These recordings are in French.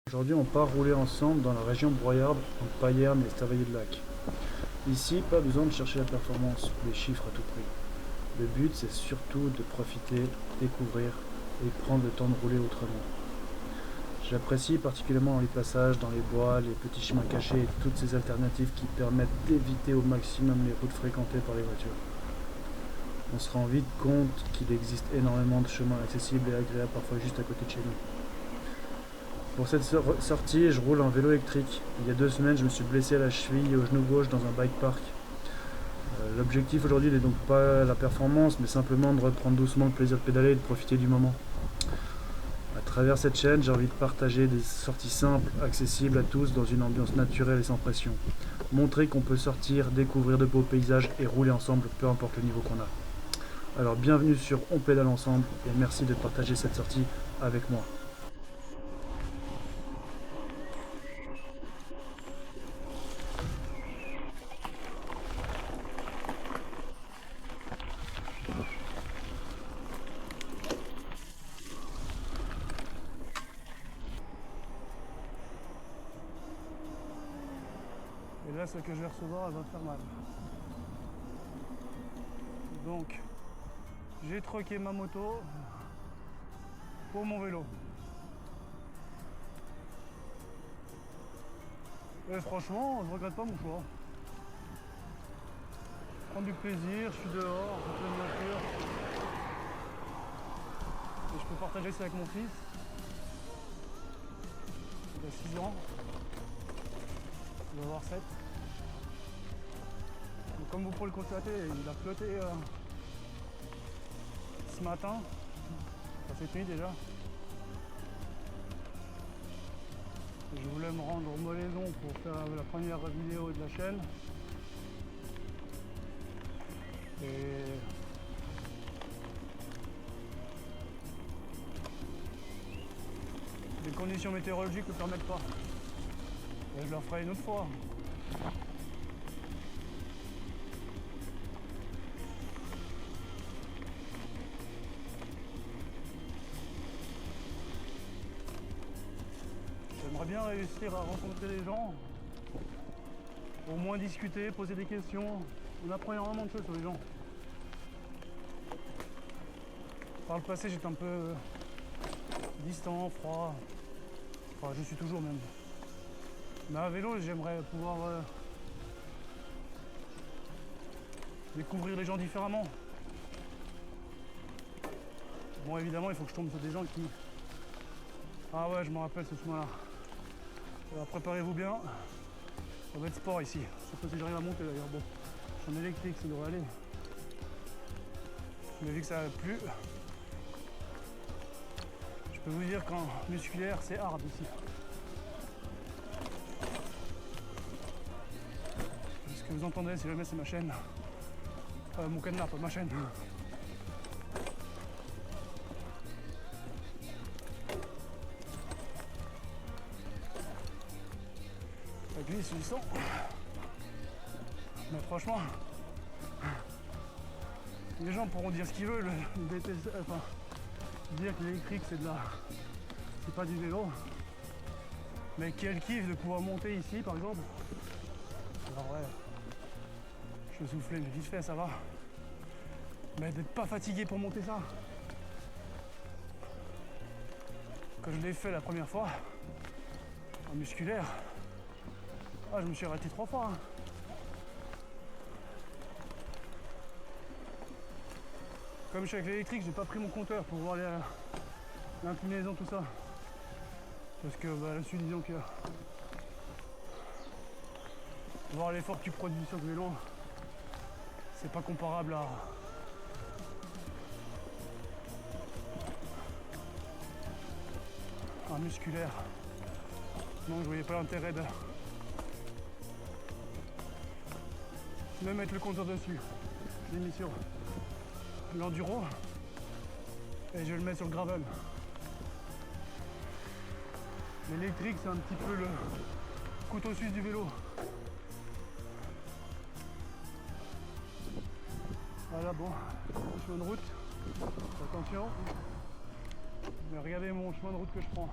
Aujourd'hui, on part rouler ensemble dans la région broyarde entre Payerne et Estavayer-de-Lac. Ici, pas besoin de chercher la performance ou les chiffres à tout prix. Le but, c'est surtout de profiter, découvrir et prendre le temps de rouler autrement. J'apprécie particulièrement les passages dans les bois, les petits chemins cachés et toutes ces alternatives qui permettent d'éviter au maximum les routes fréquentées par les voitures. On se rend vite compte qu'il existe énormément de chemins accessibles et agréables parfois juste à côté de chez nous. Pour cette sortie, je roule en vélo électrique. Il y a 2 semaines, je me suis blessé à la cheville et au genou gauche dans un bike park. L'objectif aujourd'hui n'est donc pas la performance, mais simplement de reprendre doucement le plaisir de pédaler et de profiter du moment. À travers cette chaîne, j'ai envie de partager des sorties simples, accessibles à tous, dans une ambiance naturelle et sans pression. Montrer qu'on peut sortir, découvrir de beaux paysages et rouler ensemble, peu importe le niveau qu'on a. Alors bienvenue sur On pédale ensemble et merci de partager cette sortie avec moi. Et là, celle que je vais recevoir, elle va me faire mal. Donc, j'ai troqué ma moto pour mon vélo. Et franchement, je regrette pas mon choix. Prendre du plaisir, je suis dehors, en pleine nature. Et je peux partager ça avec mon fils. Il a 6 ans. Il va avoir 7. Donc, comme vous pouvez le constater, il a flotté ce matin. Enfin, cette nuit déjà. Je voulais me rendre au Molaison pour faire la première vidéo de la chaîne. Et les conditions météorologiques ne le permettent pas. Et je la ferai une autre fois. J'aimerais bien réussir à rencontrer les gens, au moins discuter, poser des questions. On apprend énormément de choses sur les gens. Par le passé, j'étais un peu distant, froid. Enfin, je suis toujours même. Mais à vélo, j'aimerais pouvoir découvrir les gens différemment. Bon, évidemment, il faut que je tombe sur des gens qui... Ah ouais, je me rappelle ce chemin-là. Alors, préparez-vous bien. Ça va être sport ici. Je sais pas si j'arrive à monter d'ailleurs. Bon, je suis en électrique, ça devrait aller. Mais vu que ça a plu, je peux vous dire qu'en musculaire, c'est hard ici. Ce que vous entendez, si jamais c'est ma chaîne. Mon cadenas, pas ma chaîne. Ça glisse, je le sens. Mais franchement, les gens pourront dire ce qu'ils veulent, enfin, dire que l'électrique c'est pas du vélo. Mais quel kiff de pouvoir monter ici par exemple. Alors ouais, je vais souffler mais vite fait, ça va. Mais d'être pas fatigué pour monter ça. Quand je l'ai fait la première fois, en musculaire, je me suis arrêté 3 fois. Comme je suis avec l'électrique, j'ai pas pris mon compteur pour voir l'inclinaison, tout ça. Parce que là-dessus, disons que voir l'effort que tu produis sur le vélo, c'est pas comparable à un musculaire. Donc je voyais pas l'intérêt de mettre le compteur dessus. Je l'ai mis sur l'enduro et je le mets sur le gravel. L'électrique, c'est un petit peu le couteau suisse du vélo. Voilà, bon, chemin de route, attention. Mais regardez mon chemin de route que je prends.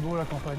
beau la campagne.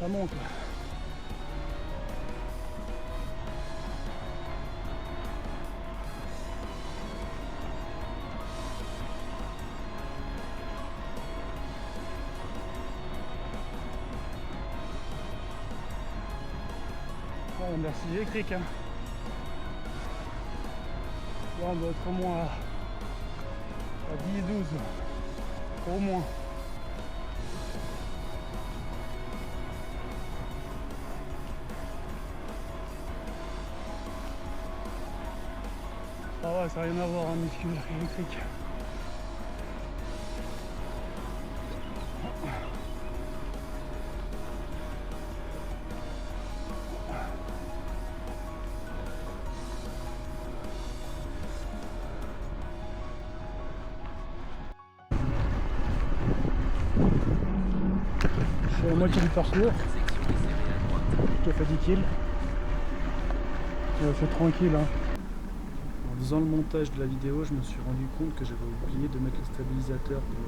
Ça monte là. Ouais, merci électrique. Hein. Là on doit être au moins à 10-12. Au moins. Ah ouais, ça n'a rien à voir, un muscle électrique. Je suis à la moitié du parcours. Je te fais 10 kills. C'est tranquille. Hein. En faisant le montage de la vidéo, je me suis rendu compte que j'avais oublié de mettre le stabilisateur pour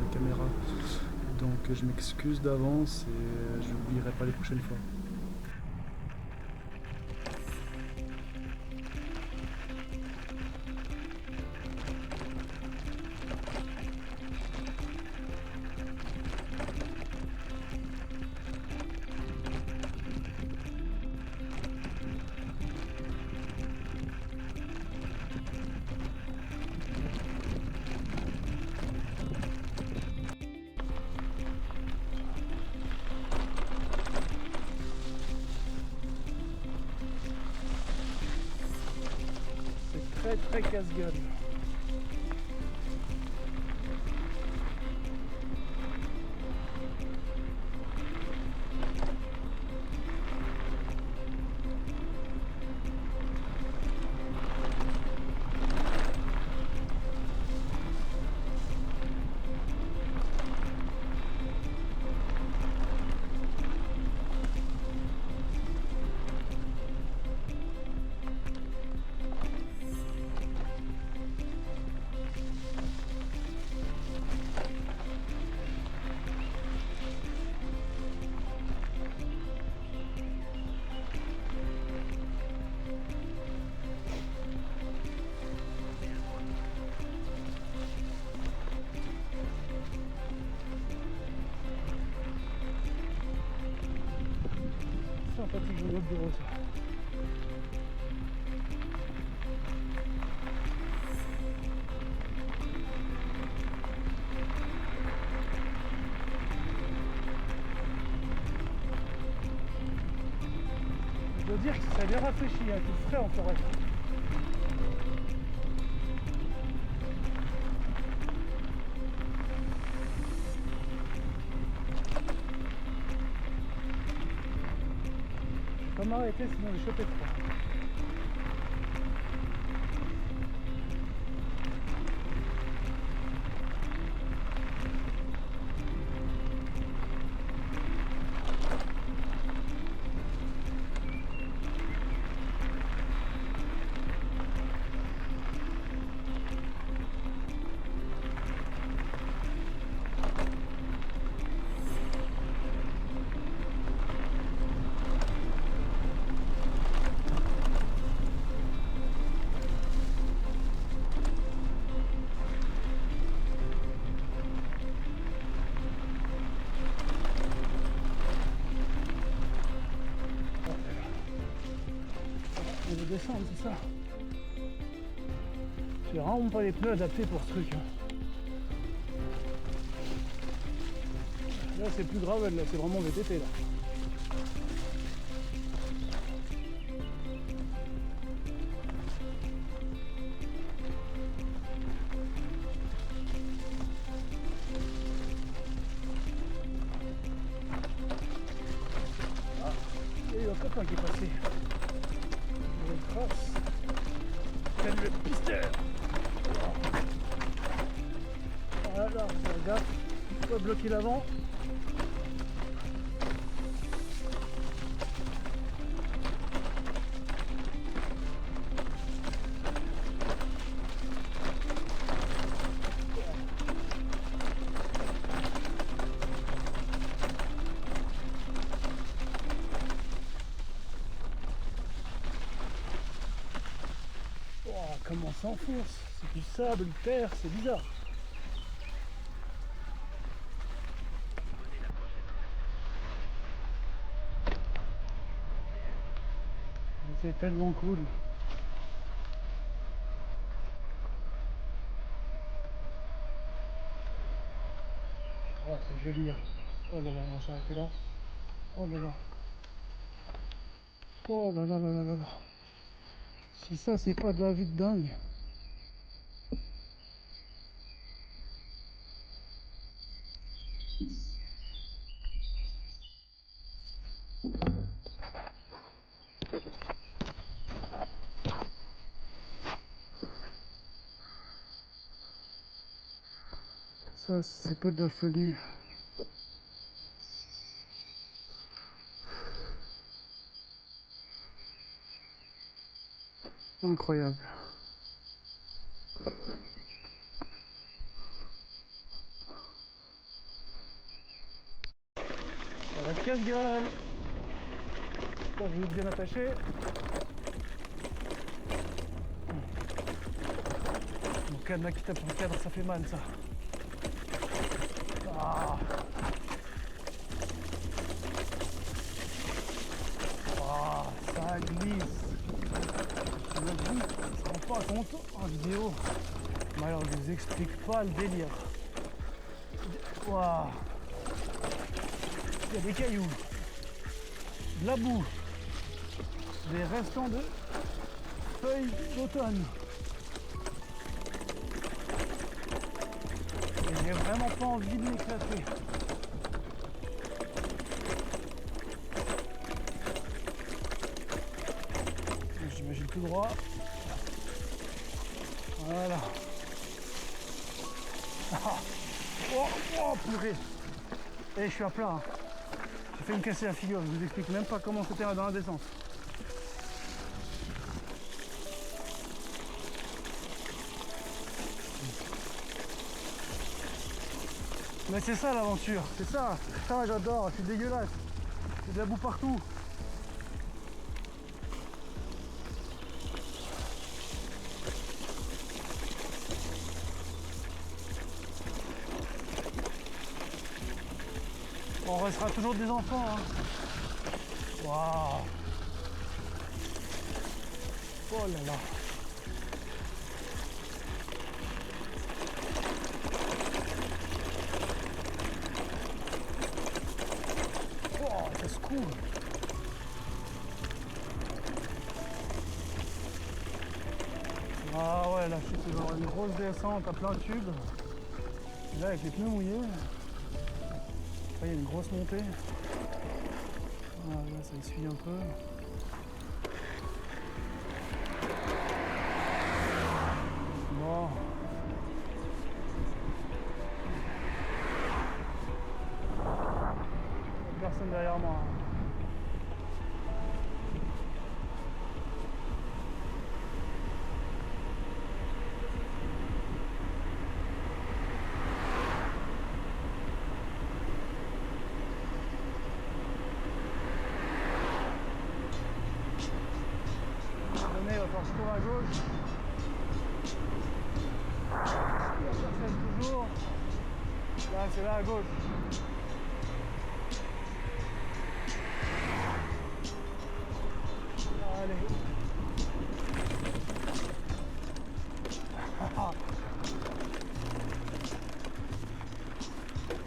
la caméra. Donc je m'excuse d'avance et je n'oublierai pas les prochaines fois. Très casse-gueule. Sympathique de notre bureau ça. Je dois dire que ça a bien rafraîchi, hein, tout frais en forêt. Je vais pas m'arrêter sinon je vais choper froid. On veut descendre, c'est ça. J'ai vraiment pas les pneus adaptés pour ce truc. Hein. Là c'est plus gravel, là c'est vraiment VTT là. copain qui est passé. Une trace. Salut le pisteur. Voilà, faire gaffe. Pas bloquer l'avant. Comment on s'enfonce, c'est du sable, du terre, c'est bizarre. C'est tellement cool. Oh, c'est joli. Hein. Oh là là, on va s'arrêter là. Oh là là. Oh là là là là là là. Si ça, c'est pas de la vue de dingue. Ça, c'est pas de la folie. Incroyable. La casse-gueule. Je vais bien attacher. Mon cadenas qui tape sur le cadre, ça fait mal ça. Ah. Ah, ça glisse. Je me dis, on se rend pas compte en vidéo. Mais alors je vous explique pas le délire. Waouh. Il y a des cailloux, de la boue, des restants de feuilles d'automne. Et j'ai vraiment pas envie de m'éclater. J'imagine tout droit. Voilà. Ah. Oh, oh purée. Et je suis à plat. Hein. J'ai fait me casser la figure, je vous explique même pas comment c'était dans la descente. Mais c'est ça l'aventure, c'est ça. Putain, j'adore, c'est dégueulasse. C'est de la boue partout. On restera toujours des enfants. Hein. Waouh. Oh là là. Oh, ça se coule. Ah ouais, là je suis dans une grosse descente à plein tube. Là avec les pneus mouillés. Là, il y a une grosse montée. Ah, là ça essuie un peu. Bon. Personne derrière moi. Il va falloir que je tourne à gauche. Personne toujours. Là, c'est là à gauche. Allez.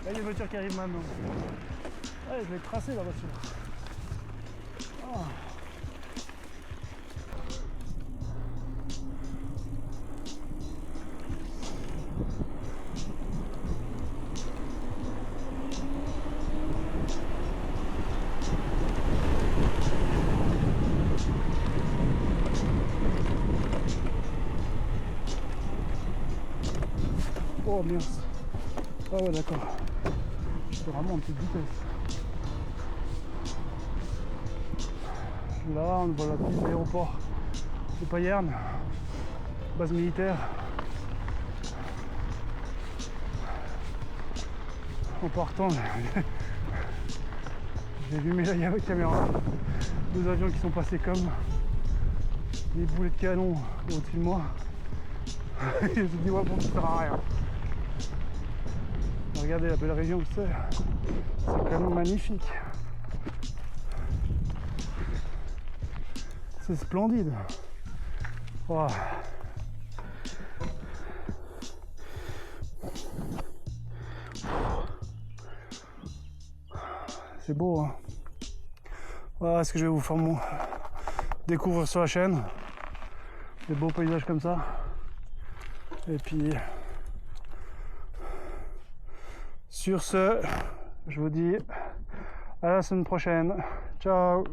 Là, il y a une voiture qui arrive maintenant. Ouais, je vais tracer la voiture. Ah. Oh merde. Ah ouais d'accord. C'est vraiment en petite vitesse. Là on voit la piste d'aéroport de Payerne, base militaire. En partant, j'ai allumé la caméra. 2 avions qui sont passés comme des boulets de canon au-dessus de moi. Et je me suis dit ouais bon ça sert à rien. Regardez la belle région que c'est quand même magnifique. C'est splendide. Wow. C'est beau, hein. Voilà ce que je vais vous faire découvrir sur la chaîne. Des beaux paysages comme ça. Et puis, sur ce, je vous dis à la semaine prochaine. Ciao!